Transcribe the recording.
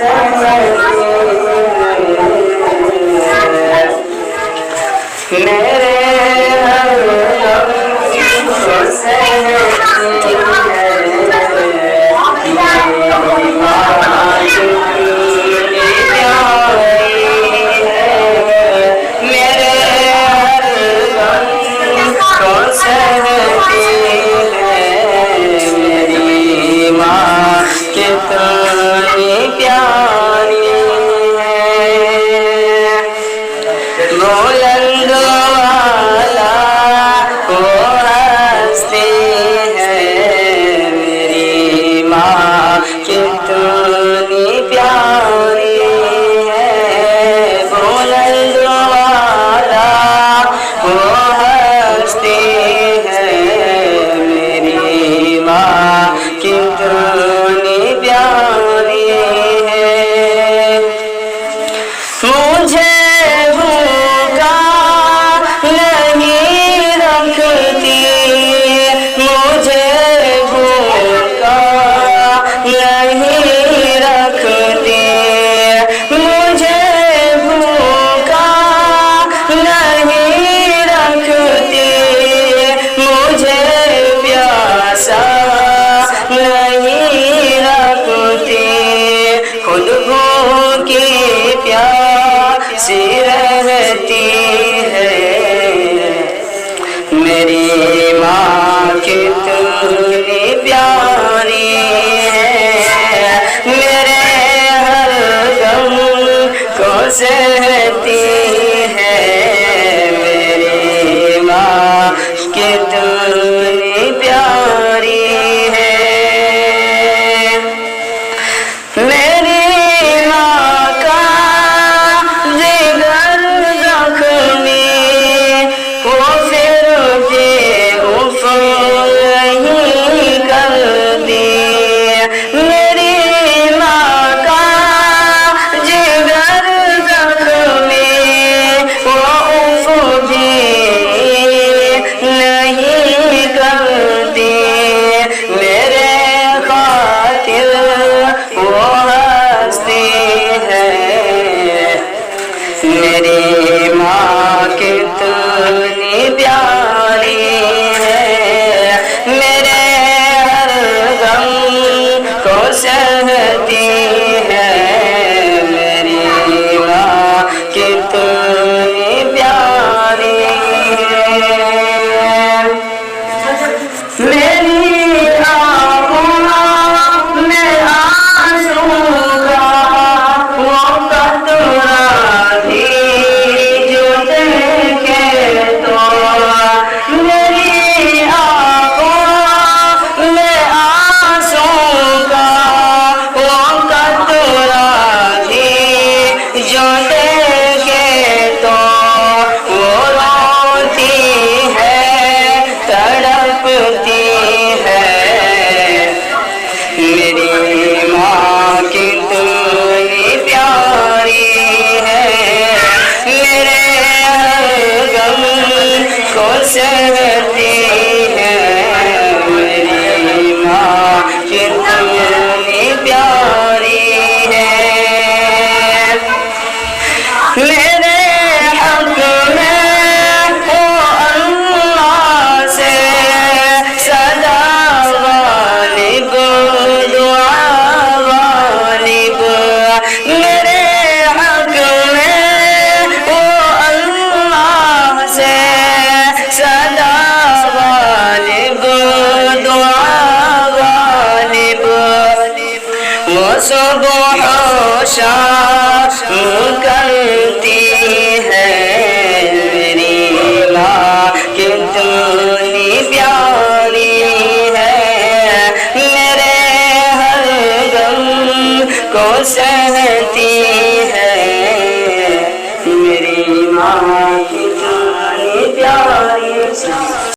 सहती है मेरे हर गम को सहती है मेरी माँ कितनी प्यारी है मेरे हर गम को सहती है मेरी माँ कितनी प्यारी है बुलंद वाला वो हस्ती है मेरी माँ कितनी प्यारी है बुलंद वाला वो हस्ती है मेरी माँ कितनी प्यारी है मुझे भूखा नहीं रखती मुझे भूखा नहीं रखती मुझे भूखा नहीं रखती मुझे प्यासा नहीं रखती खुद भूखी प्यासी रहती है मेरी माँ कितनी प्यारी है मेरे हर गम को सहती है मेरी माँ कितनी प्यारी है मेरी माँ का जिगर जख्मी वो फिर भी उफ नहीं करती मेरी माँ का जिगर जख्मी वो उफ भी नहीं करती मेरे खातिर वो हस्ती है मेरी माँ कितनी प्यारी है मेरे हर गम को सहती है मेरी माँ कितनी प्यारी है मेरी आँखों में आंसू का वो कतरा भी जो देखे तो मेरी आँखों में आंसू का वो कतरा भी जो देखे तो वो रोती है तड़पती है मेरी माँ कितनी प्यारी है मेरे हर गम को सहती है मेरी माँ कितनी प्यारी है मेरे हक में वो अल्लाह से सदा गालिब दुआ गालिब मेरे हक में वो अल्लाह से सदा गालिब दुआ गालिब वो सुबह शाम करती है मेरी माँ कितनी प्यारी है मेरे हर गम को सहती है मेरी माँ कितनी प्यारी है।